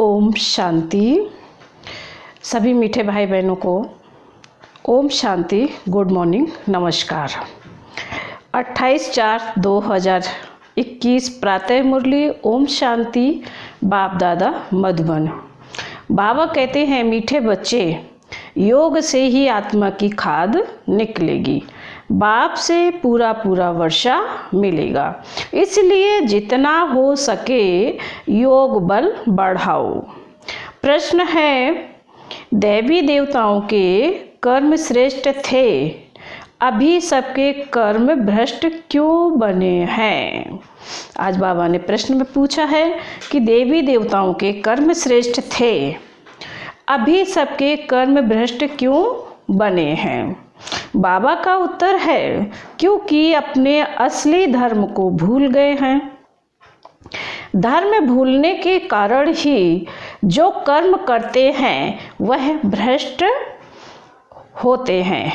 ओम शांति। सभी मीठे भाई बहनों को ओम शांति, गुड मॉर्निंग, नमस्कार। 28/4/2021 प्रातः मुरली ओम शांति, बाप दादा मधुबन। बाबा कहते हैं, मीठे बच्चे, योग से ही आत्मा की खाद निकलेगी, बाप से पूरा पूरा वर्षा मिलेगा। इसलिए जितना हो सके योग बल बढ़ाओ। प्रश्न है, देवी देवताओं के कर्म श्रेष्ठ थे, अभी सबके कर्म भ्रष्ट क्यों बने हैं? आज बाबा ने प्रश्न में पूछा है कि देवी देवताओं के कर्म श्रेष्ठ थे, अभी सबके कर्म भ्रष्ट क्यों बने हैं? बाबा का उत्तर है, क्योंकि अपने असली धर्म को भूल गए हैं। धर्म भूलने के कारण ही जो कर्म करते हैं वह भ्रष्ट होते हैं।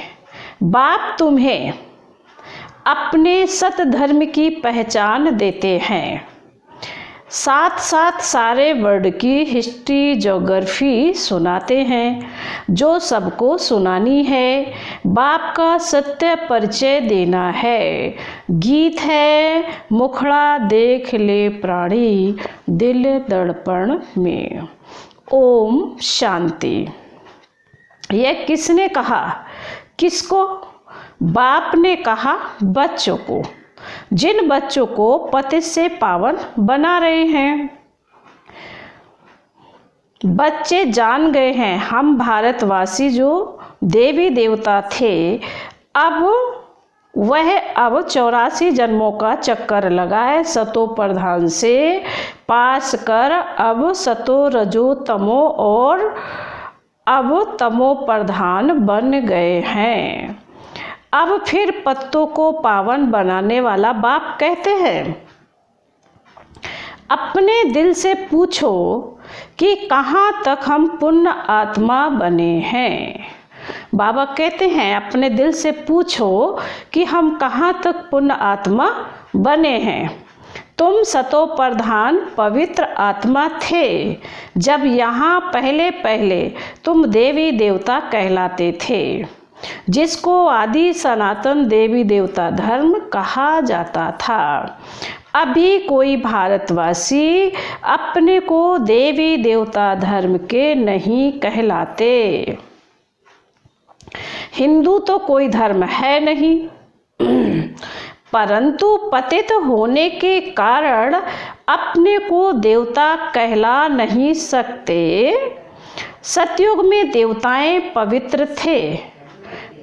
बाप तुम्हें अपने सत धर्म की पहचान देते हैं, साथ साथ सारे वर्ल्ड की हिस्ट्री ज्योग्राफी सुनाते हैं जो सबको सुनानी है। बाप का सत्य परिचय देना है। गीत है, मुखड़ा देख ले प्राणी दिल दर्पण में। ओम शांति। यह किसने कहा? किसको? बाप ने कहा बच्चों को, जिन बच्चों को पतित से पावन बना रहे हैं। बच्चे जान गए हैं, हम भारतवासी जो देवी देवता थे, अब 84 जन्मों का चक्कर लगाए सतो प्रधान से पास कर अब सतो रजो तमो और अब तमो प्रधान बन गए हैं। अब फिर पत्तों को पावन बनाने वाला बाप कहते हैं, अपने दिल से पूछो कि कहाँ तक हम पुण्य आत्मा बने हैं। बाबा कहते हैं, अपने दिल से पूछो कि हम कहाँ तक पुण्य आत्मा बने हैं। तुम सतो प्रधान पवित्र आत्मा थे जब यहाँ पहले पहले तुम देवी देवता कहलाते थे, जिसको आदि सनातन देवी देवता धर्म कहा जाता था। अभी कोई भारतवासी अपने को देवी देवता धर्म के नहीं कहलाते। हिंदू तो कोई धर्म है नहीं, परंतु पतित होने के कारण अपने को देवता कहला नहीं सकते। सतयुग में देवताएं पवित्र थे,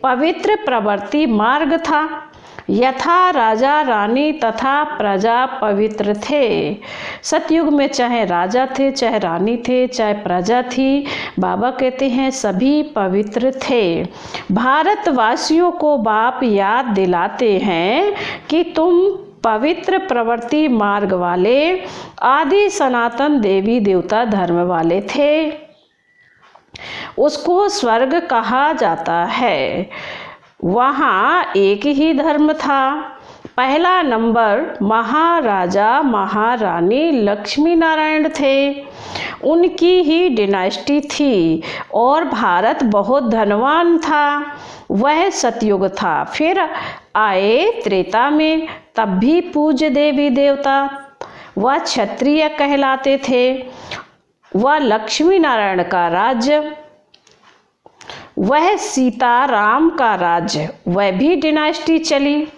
पवित्र प्रवृत्ति मार्ग था, यथा राजा रानी तथा प्रजा पवित्र थे। सतयुग में चाहे राजा थे, चाहे रानी थे, चाहे प्रजा थी, बाबा कहते हैं सभी पवित्र थे। भारतवासियों को बाप याद दिलाते हैं कि तुम पवित्र प्रवृत्ति मार्ग वाले आदि सनातन देवी देवता धर्म वाले थे। उसको स्वर्ग कहा जाता है। वहाँ एक ही धर्म था। पहला नंबर महाराजा महारानी लक्ष्मी नारायण थे, उनकी ही डिनास्टी थी और भारत बहुत धनवान था। वह सतयुग था। फिर आए त्रेता में, तब भी पूज्य देवी देवता, वह क्षत्रिय कहलाते थे। वह लक्ष्मी नारायण का राज्य, वह सीता राम का राज्य, वह भी डिनास्टी चली।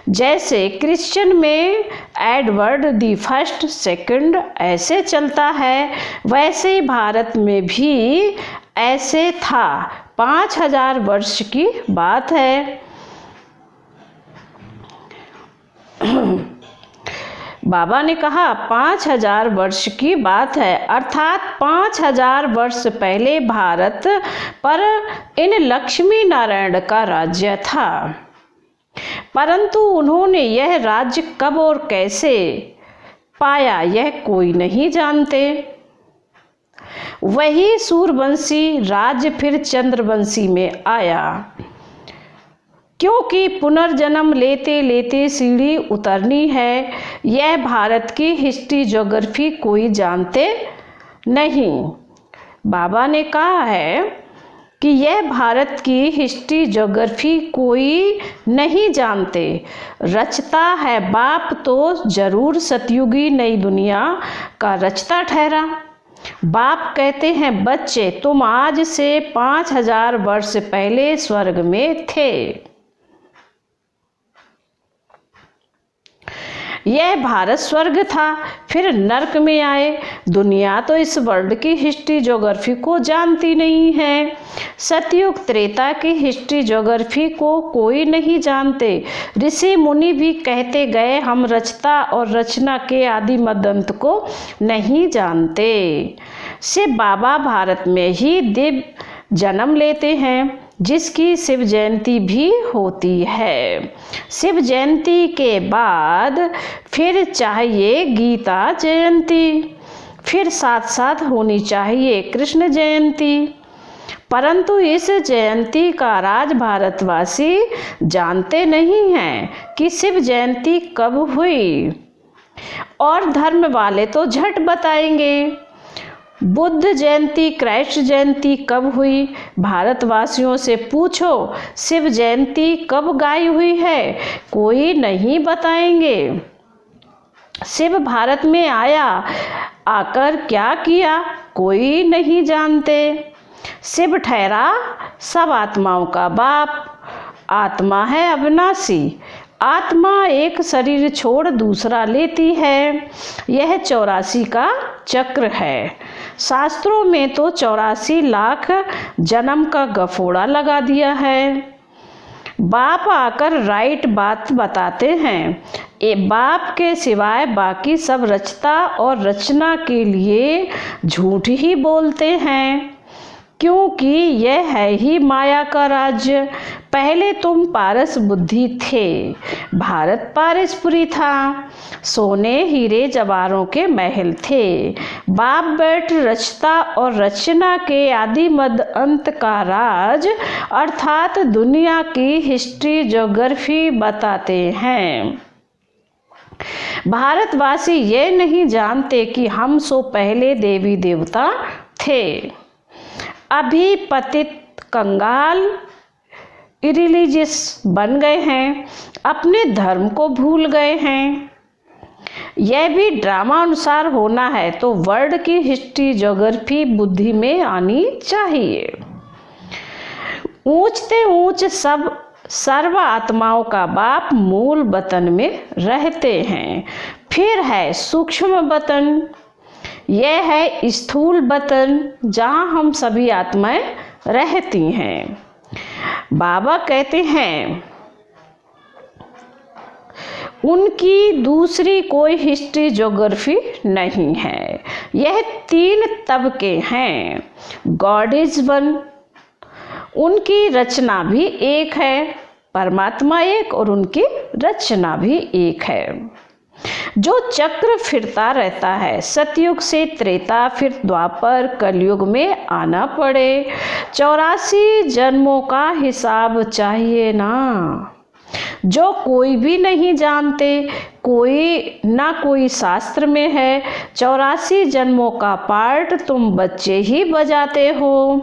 जैसे क्रिश्चियन में एडवर्ड दी फर्स्ट सेकंड ऐसे चलता है, वैसे भारत में भी ऐसे था। 5000 वर्ष की बात है। बाबा ने कहा 5000 वर्ष की बात है, अर्थात 5000 वर्ष पहले भारत पर इन लक्ष्मी नारायण का राज्य था। परंतु उन्होंने यह राज्य कब और कैसे पाया यह कोई नहीं जानते। वही सूर्यवंशी राज्य फिर चंद्रवंशी में आया, क्योंकि पुनर्जन्म लेते लेते सीढ़ी उतरनी है। यह भारत की हिस्ट्री ज्योग्राफी कोई जानते नहीं, बाबा ने कहा है कि यह भारत की हिस्ट्री ज्योग्राफी कोई नहीं जानते। रचता है बाप तो जरूर सतयुगी नई दुनिया का रचता ठहरा। बाप कहते हैं बच्चे तुम आज से 5000 वर्ष पहले स्वर्ग में थे। यह भारत स्वर्ग था, फिर नर्क में आए। दुनिया तो इस वर्ल्ड की हिस्ट्री ज्योग्राफी को जानती नहीं है। सतयुग त्रेता की हिस्ट्री ज्योग्राफी को कोई नहीं जानते। ऋषि मुनि भी कहते गए हम रचता और रचना के आदि मदंत को नहीं जानते। शिव बाबा भारत में ही दिव्य जन्म लेते हैं, जिसकी शिव जयंती भी होती है। शिव जयंती के बाद फिर चाहिए गीता जयंती, फिर साथ साथ होनी चाहिए कृष्ण जयंती। परंतु इस जयंती का राज भारतवासी जानते नहीं हैं कि शिव जयंती कब हुई, और धर्म वाले तो झट बताएंगे। बुद्ध जयंती, कृष्ण जयंती कब हुई? भारतवासियों से पूछो शिव जयंती कब गाई हुई है, कोई नहीं बताएंगे। शिव भारत में आया, आकर क्या किया, कोई नहीं जानते। शिव ठहरा सब आत्माओं का बाप। आत्मा है अविनाशी। आत्मा एक शरीर छोड़ दूसरा लेती है। यह 84 का चक्र है। शास्त्रों में तो 84 लाख जन्म का गफोड़ा लगा दिया है। बाप आकर राइट बात बताते हैं। बाप के सिवाय बाकी सब रचता और रचना के लिए झूठ ही बोलते हैं, क्योंकि यह है ही माया का राज्य। पहले तुम पारस बुद्धि थे, भारत पारसपुरी था, सोने हीरे जवाहरों के महल थे। बाप बैठ रचता और रचना के आदि मद अंत का राज अर्थात दुनिया की हिस्ट्री ज्योग्राफी बताते हैं। भारतवासी ये नहीं जानते कि हम सो पहले देवी देवता थे। अभी पतित कंगाल इरिलीजियस बन गए हैं, अपने धर्म को भूल गए हैं। यह भी ड्रामा अनुसार होना है तो वर्ल्ड की हिस्ट्री ज्योग्राफी बुद्धि में आनी चाहिए। ऊंचते ऊंच सब सर्व आत्माओं का बाप मूल वतन में रहते हैं। फिर है सूक्ष्म वतन, यह है स्थूल वतन जहाँ हम सभी आत्माएं रहती हैं। बाबा कहते हैं उनकी दूसरी कोई हिस्ट्री ज्योग्राफी नहीं है। यह 3 तबके हैं। गॉड इज वन, उनकी रचना भी एक है। परमात्मा एक और उनकी रचना भी एक है। जो चक्र फिरता रहता है, सतयुग से त्रेता, फिर द्वापर, कलयुग में आना पड़े। 84 जन्मों का हिसाब चाहिए ना, जो कोई भी नहीं जानते। कोई ना कोई शास्त्र में है। 84 जन्मों का पार्ट तुम बच्चे ही बजाते हो।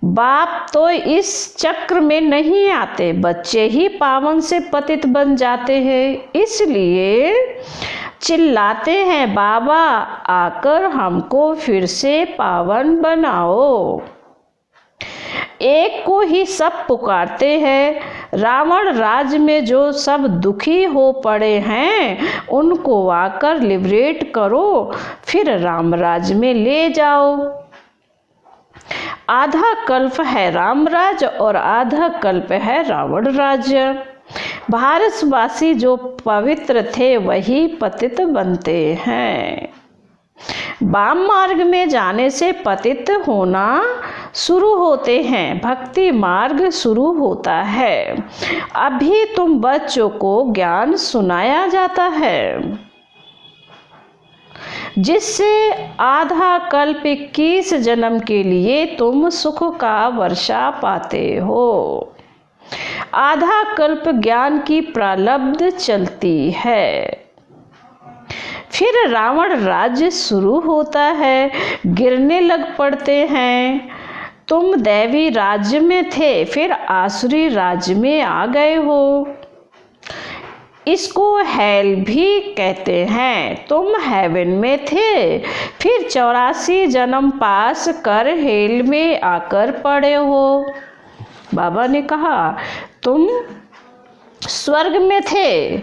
बाप तो इस चक्र में नहीं आते, बच्चे ही पावन से पतित बन जाते हैं। इसलिए चिल्लाते हैं बाबा आकर हमको फिर से पावन बनाओ। एक को ही सब पुकारते हैं। रावण राज में जो सब दुखी हो पड़े हैं उनको आकर लिबरेट करो, फिर राम राज में ले जाओ। आधा कल्प है रामराज और आधा कल्प है रावण राज्य। भारतवासी जो पवित्र थे वही पतित बनते हैं। वाम मार्ग में जाने से पतित होना शुरू होते हैं, भक्ति मार्ग शुरू होता है। अभी तुम बच्चों को ज्ञान सुनाया जाता है, जिससे आधा कल्प 21 जन्म के लिए तुम सुख का वर्षा पाते हो। आधा कल्प ज्ञान की प्रारब्ध चलती है, फिर रावण राज्य शुरू होता है, गिरने लग पड़ते हैं। तुम दैवी राज्य में थे, फिर आसुरी राज्य में आ गए हो। इसको हेल भी कहते हैं। तुम हेवन में थे, फिर 84 जन्म पास कर हेल में आकर पड़े हो। बाबा ने कहा तुम स्वर्ग में थे,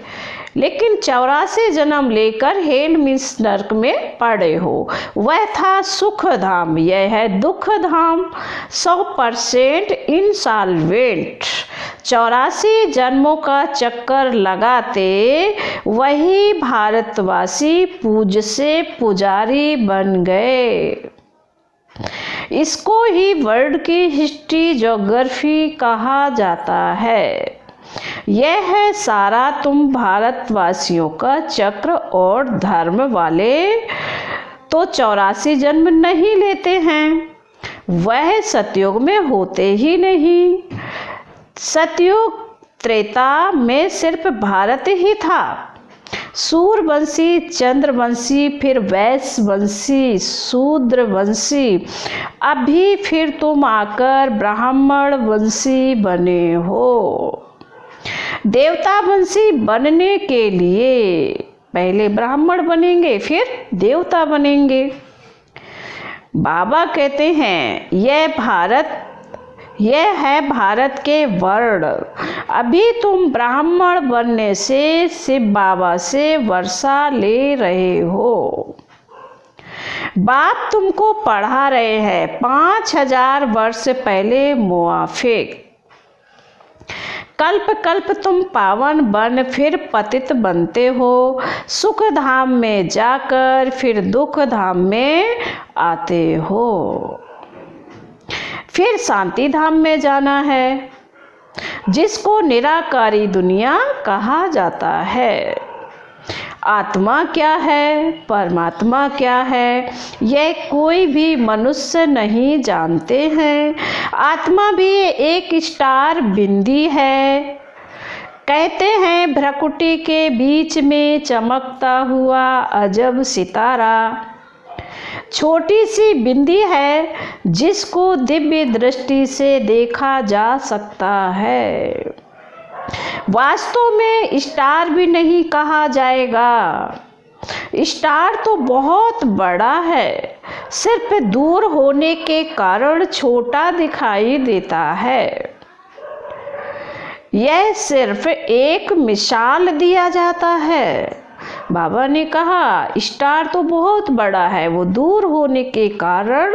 लेकिन 84 जन्म लेकर हेल मीन्स नरक में पड़े हो। वह था सुख धाम, यह है दुख धाम। 100% इंसॉल्वेंट। 84 जन्मों का चक्कर लगाते वही भारतवासी पूज से पुजारी बन गए। इसको ही वर्ल्ड की हिस्ट्री ज्योग्राफी कहा जाता है। यह है सारा तुम भारतवासियों का चक्र। और धर्म वाले तो 84 जन्म नहीं लेते हैं, वह सतयुग में होते ही नहीं। सतयुग त्रेता में सिर्फ भारत ही था। सूर्यवंशी, चंद्रवंशी, फिर वैश्यवंशी, शूद्रवंशी, अभी फिर तुम आकर ब्राह्मण वंशी बने हो। देवता वंशी बनने के लिए पहले ब्राह्मण बनेंगे, फिर देवता बनेंगे। बाबा कहते हैं यह है भारत के वर्ण। अभी तुम ब्राह्मण बनने से शिव बाबा से वर्षा ले रहे हो। बाप तुमको पढ़ा रहे हैं 5000 वर्ष पहले मुआफिक। कल्प कल्प तुम पावन बन फिर पतित बनते हो। सुख धाम में जाकर फिर दुख धाम में आते हो। फिर शांति धाम में जाना है, जिसको निराकारी दुनिया कहा जाता है। आत्मा क्या है, परमात्मा क्या है, यह कोई भी मनुष्य नहीं जानते हैं। आत्मा भी एक स्टार बिंदी है। कहते हैं भ्रकुटी के बीच में चमकता हुआ अजब सितारा। छोटी सी बिंदी है, जिसको दिव्य दृष्टि से देखा जा सकता है। वास्तव में स्टार भी नहीं कहा जाएगा। स्टार तो बहुत बड़ा है, सिर्फ दूर होने के कारण छोटा दिखाई देता है। यह सिर्फ एक मिसाल दिया जाता है। बाबा ने कहा स्टार तो बहुत बड़ा है, वो दूर होने के कारण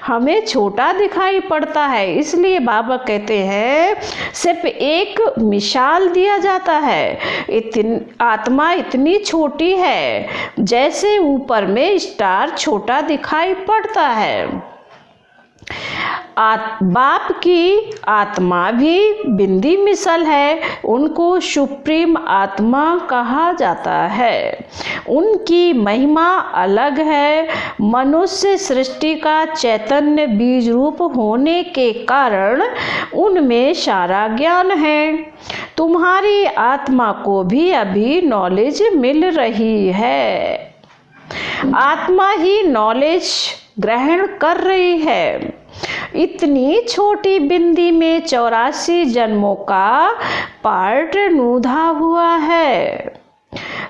हमें छोटा दिखाई पड़ता है। इसलिए बाबा कहते हैं सिर्फ एक मिसाल दिया जाता है। आत्मा इतनी छोटी है जैसे ऊपर में स्टार छोटा दिखाई पड़ता है। बाप की आत्मा भी बिंदी मिसल है। उनको सुप्रीम आत्मा कहा जाता है। उनकी महिमा अलग है। मनुष्य सृष्टि का चैतन्य बीज रूप होने के कारण उनमें सारा ज्ञान है। तुम्हारी आत्मा को भी अभी नॉलेज मिल रही है। आत्मा ही नॉलेज ग्रहण कर रही है। इतनी छोटी बिंदी में 84 जन्मों का पार्ट नूधा हुआ है।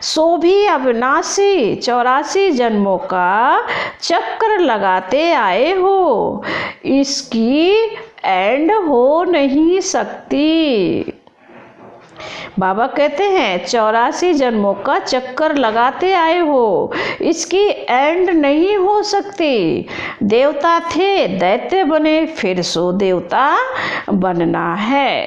सो भी अविनाशी 84 जन्मों का चक्र लगाते आए हो। इसकी एंड हो नहीं सकती। बाबा कहते हैं 84 जन्मों का चक्कर लगाते आए हो, इसकी एंड नहीं हो सकती। देवता थे, दैत्य बने, फिर सो देवता बनना है।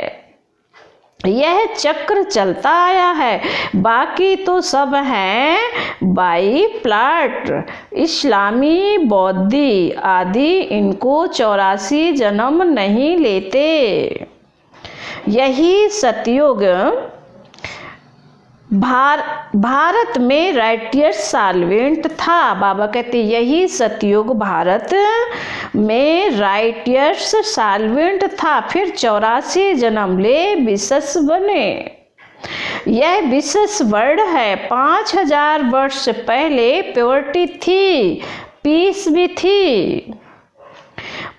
यह चक्र चलता आया है। बाकी तो सब हैं बाई प्लाट। इस्लामी, बौद्धी आदि इनको 84 जन्म नहीं लेते। यही सतयुग भारत में राइटियर्स सॉल्वेंट था। बाबा कहते यही सतयुग भारत में राइटियर्स सॉल्वेंट था। फिर 84 जन्म ले विशेष बने। यह विशेष वर्ड है। 5000 वर्ष पहले प्योरिटी थी, पीस भी थी,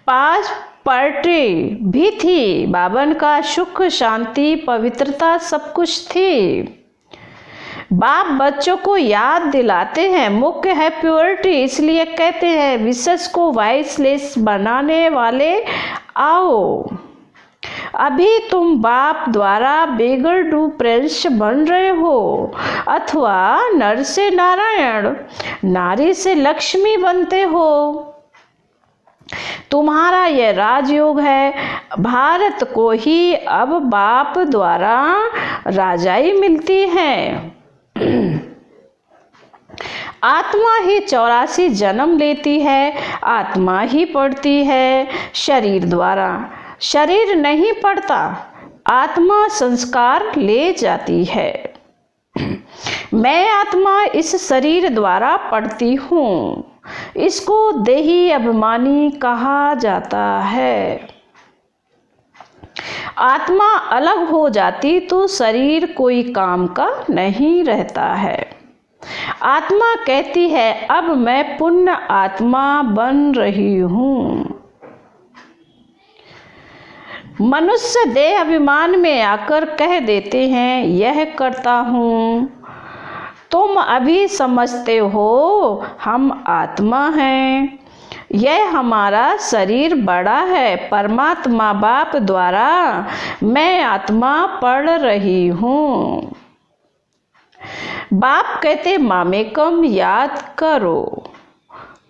पार्टी भी थी, बावन का सुख, शांति, पवित्रता सब कुछ थी। बाप बच्चों को याद दिलाते हैं, मुख्य है प्योरिटी, इसलिए कहते हैं विशेष को वाइसलेस बनाने वाले आओ। अभी तुम बाप द्वारा बेगर टू प्रिंस बन रहे हो, अथवा नर से नारायण, नारी से लक्ष्मी बनते हो। तुम्हारा यह राजयोग है। भारत को ही अब बाप द्वारा राजाई मिलती है। आत्मा ही 84 जन्म लेती है, आत्मा ही पढ़ती है शरीर द्वारा, शरीर नहीं पढ़ता, आत्मा संस्कार ले जाती है। मैं आत्मा इस शरीर द्वारा पढ़ती हूँ, इसको देही अभिमानी कहा जाता है। आत्मा अलग हो जाती तो शरीर कोई काम का नहीं रहता है। आत्मा कहती है अब मैं पुण्य आत्मा बन रही हूँ। मनुष्य देह अभिमान में आकर कह देते हैं यह करता हूँ। तुम अभी समझते हो हम आत्मा हैं, यह हमारा शरीर बड़ा है। परमात्मा बाप द्वारा मैं आत्मा पढ़ रही हूँ। बाप कहते मामेकम याद करो,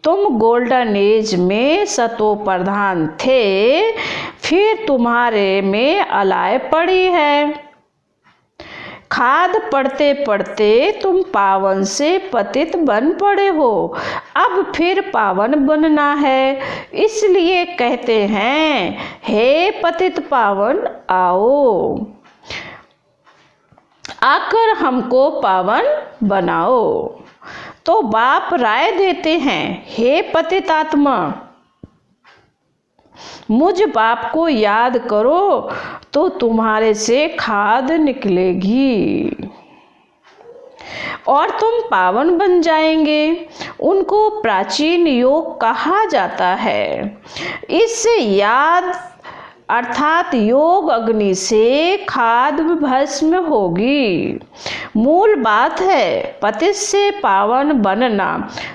तुम गोल्डन एज में सतो प्रधान थे, फिर तुम्हारे में अलाय पड़ी है। खाद पढ़ते पढ़ते तुम पावन से पतित बन पड़े हो, अब फिर पावन बनना है। इसलिए कहते हैं हे पतित पावन आओ, आकर हमको पावन बनाओ। तो बाप राय देते हैं हे पतित आत्मा, मुझ बाप को याद करो तो तुम्हारे से खाद निकलेगी और तुम पावन बन जाएंगे। उनको प्राचीन योग कहा जाता है। इससे याद अर्थात योग अग्नि से खाद भस्म होगी। मूल बात है पतित से पावन बनना।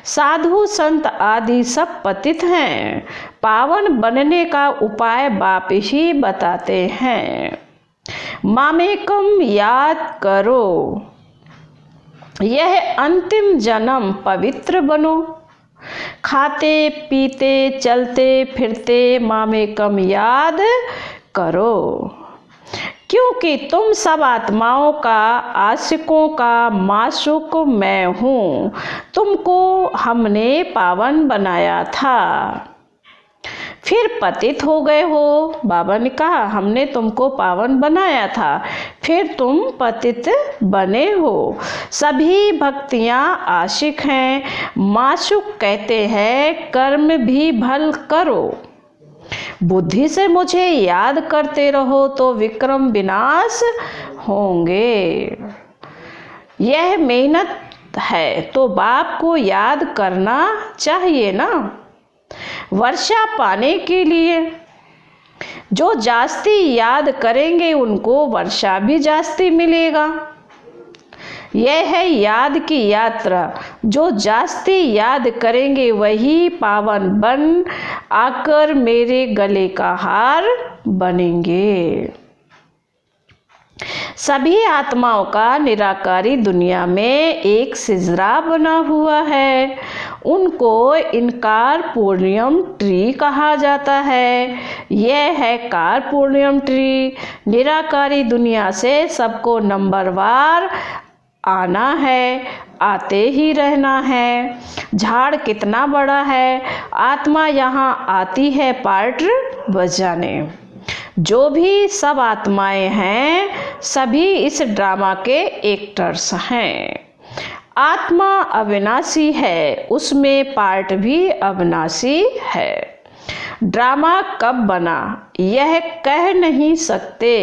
साधु संत आदि सब पतित हैं, पावन बनने का उपाय बाप ही बताते हैं। मामेकम याद करो, यह अंतिम जन्म पवित्र बनो। खाते पीते चलते फिरते मामेकम याद करो, क्योंकि तुम सब आत्माओं का आशिकों का माशूक मैं हूँ। तुमको हमने पावन बनाया था, फिर पतित हो गए हो। बाबा ने कहा हमने तुमको पावन बनाया था, फिर तुम पतित बने हो। सभी भक्तियाँ आशिक हैं। माशूक कहते हैं कर्म भी भल करो, बुद्धि से मुझे याद करते रहो तो विक्रम विनाश होंगे। यह मेहनत है तो बाप को याद करना चाहिए ना, वर्षा पाने के लिए। जो जास्ती याद करेंगे उनको वर्षा भी जास्ती मिलेगा। यह है याद की यात्रा। जो जास्ती याद करेंगे वही पावन बन आकर मेरे गले का हार बनेंगे। सभी आत्माओं का निराकारी दुनिया में एक सिजरा बना हुआ है। उनको इनकार पूर्णियम ट्री कहा जाता है। यह है कार पूर्णियम ट्री। निराकारी दुनिया से सबको नंबरवार आना है, आते ही रहना है। झाड़ कितना बड़ा है, आत्मा यहाँ आती है पार्ट बजाने। जो भी सब आत्माएं हैं सभी इस ड्रामा के एक्टर्स हैं। आत्मा अविनाशी है, उसमें पार्ट भी अविनाशी है। ड्रामा कब बना यह कह नहीं सकते।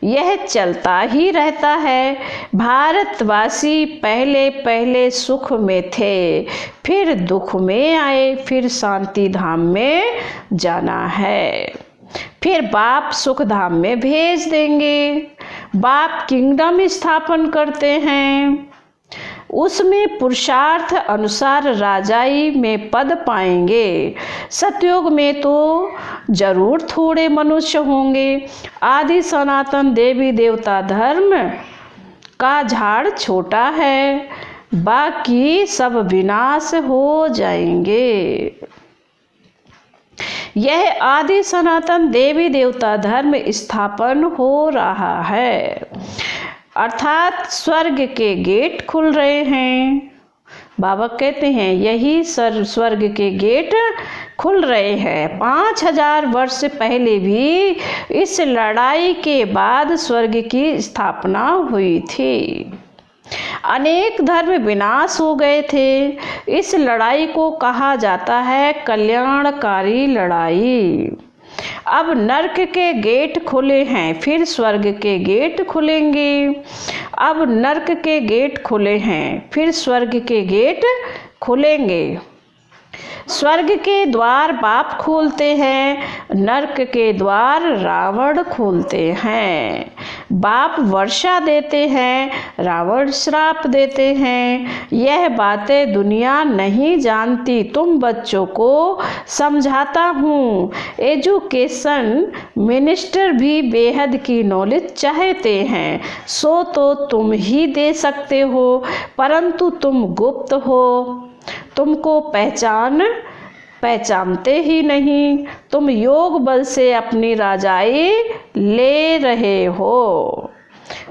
यह चलता ही रहता है। भारतवासी पहले पहले सुख में थे, फिर दुख में आए, फिर शांति धाम में जाना है, फिर बाप सुख धाम में भेज देंगे। बाप किंगडम स्थापन करते हैं, उसमें पुरुषार्थ अनुसार राजाई में पद पाएंगे। सतयुग में तो जरूर थोड़े मनुष्य होंगे। आदि सनातन देवी देवता धर्म का झाड़ छोटा है, बाकी सब विनाश हो जाएंगे। यह आदि सनातन देवी देवता धर्म स्थापन हो रहा है, अर्थात स्वर्ग के गेट खुल रहे हैं। बाबा कहते हैं यही स्वर्ग के गेट खुल रहे हैं। 5000 वर्ष पहले भी इस लड़ाई के बाद स्वर्ग की स्थापना हुई थी। अनेक धर्म विनाश हो गए थे। इस लड़ाई को कहा जाता है कल्याणकारी लड़ाई। अब नरक के गेट खुले हैं, फिर स्वर्ग के गेट खुलेंगे। अब नरक के गेट खुले हैं, फिर स्वर्ग के गेट खुलेंगे। स्वर्ग के द्वार बाप खोलते हैं, नरक के द्वार रावण खोलते हैं। बाप वर्षा देते हैं, रावण श्राप देते हैं। यह बातें दुनिया नहीं जानती, तुम बच्चों को समझाता हूँ। एजुकेशन मिनिस्टर भी बेहद की नॉलेज चाहते हैं, सो तो तुम ही दे सकते हो, परंतु तुम गुप्त हो, तुमको पहचानते ही नहीं। तुम योग बल से अपनी राजाई ले रहे हो।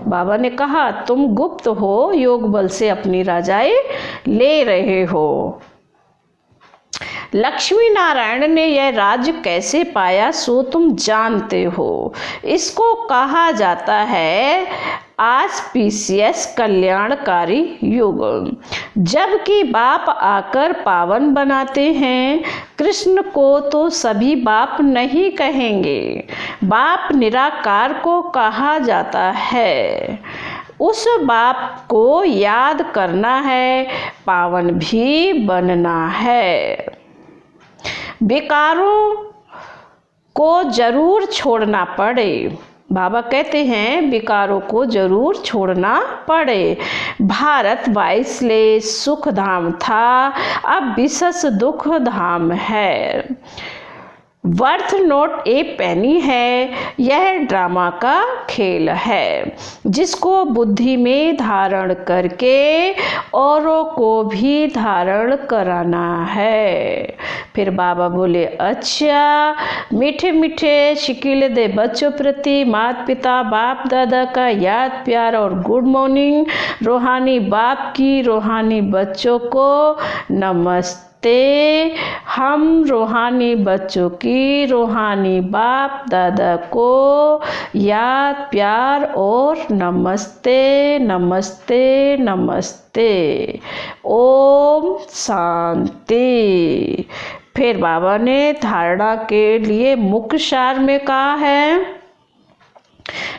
बाबा ने कहा तुम गुप्त हो, योग बल से अपनी राजाई ले रहे हो। लक्ष्मी नारायण ने यह राज्य कैसे पाया सो तुम जानते हो। इसको कहा जाता है ऑस्पिशियस कल्याणकारी युग। जबकि बाप आकर पावन बनाते हैं। कृष्ण को तो सभी बाप नहीं कहेंगे, बाप निराकार को कहा जाता है। उस बाप को याद करना है, पावन भी बनना है। विकारों को जरूर छोड़ना पड़े। बाबा कहते हैं विकारों को जरूर छोड़ना पड़े। भारत वाइसले सुख धाम था, अब विशेष दुख धाम है। वर्थ नॉट ए पेनी है, यह ड्रामा का खेल है, जिसको बुद्धि में धारण करके औरों को भी धारण कराना है। फिर बाबा बोले अच्छा, मीठे मीठे शिकिल दे बच्चों प्रति माता पिता बाप दादा का याद प्यार और गुड मॉर्निंग। रूहानी बाप की रूहानी बच्चों को नमस्ते। हम रूहानी बच्चों की रूहानी बाप दादा को याद प्यार और नमस्ते नमस्ते नमस्ते। ओम शांति। फिर बाबा ने धारणा के लिए मुख्य सार में कहा है,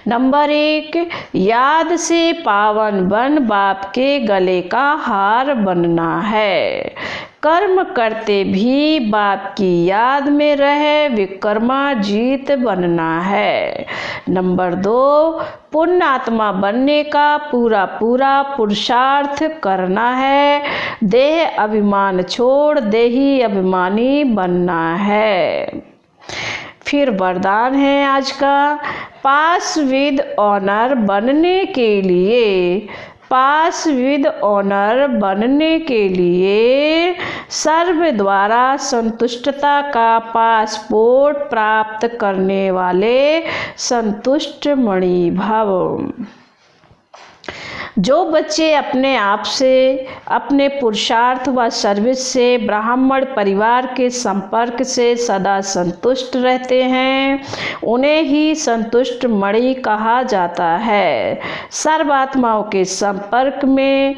नंबर 1, याद से पावन बन बाप के गले का हार बनना है। कर्म करते भी बाप की याद में रहे विक्रमाजीत बनना है। नंबर 2, पुण्य आत्मा बनने का पूरा पूरा पुरुषार्थ करना है। देह अभिमान छोड़ देही अभिमानी बनना है। फिर वरदान है आज का, पास विद ऑनर बनने के लिए, पास विद ऑनर बनने के लिए सर्व द्वारा संतुष्टता का पासपोर्ट प्राप्त करने वाले संतुष्ट मणि भव। जो बच्चे अपने आप से, अपने पुरुषार्थ व सर्विस से, ब्राह्मण परिवार के संपर्क से सदा संतुष्ट रहते हैं, उन्हें ही संतुष्ट मणि कहा जाता है। सर्वात्माओं के संपर्क में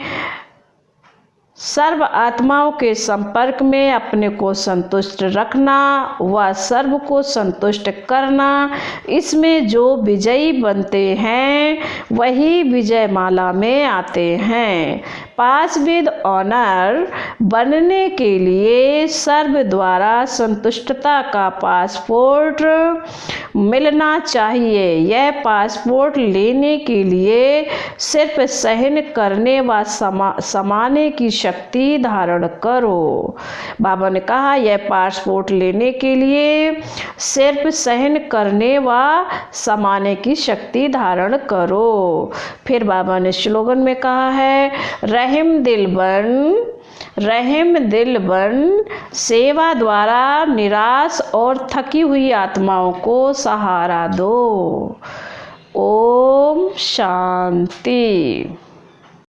सर्व आत्माओं के संपर्क में अपने को संतुष्ट रखना व सर्व को संतुष्ट करना, इसमें जो विजयी बनते हैं वही विजय माला में आते हैं। पास विद ऑनर बनने के लिए सर्व द्वारा संतुष्टता का पासपोर्ट मिलना चाहिए। यह पासपोर्ट लेने के लिए सिर्फ सहन करने व समाने की शक्ति धारण करो। बाबा ने कहा यह पासपोर्ट लेने के लिए सिर्फ सहन करने व समाने की शक्ति धारण करो। फिर बाबा ने स्लोगन में कहा है, रहम दिल बन सेवा द्वारा निराश और थकी हुई आत्माओं को सहारा दो। ओम शांति।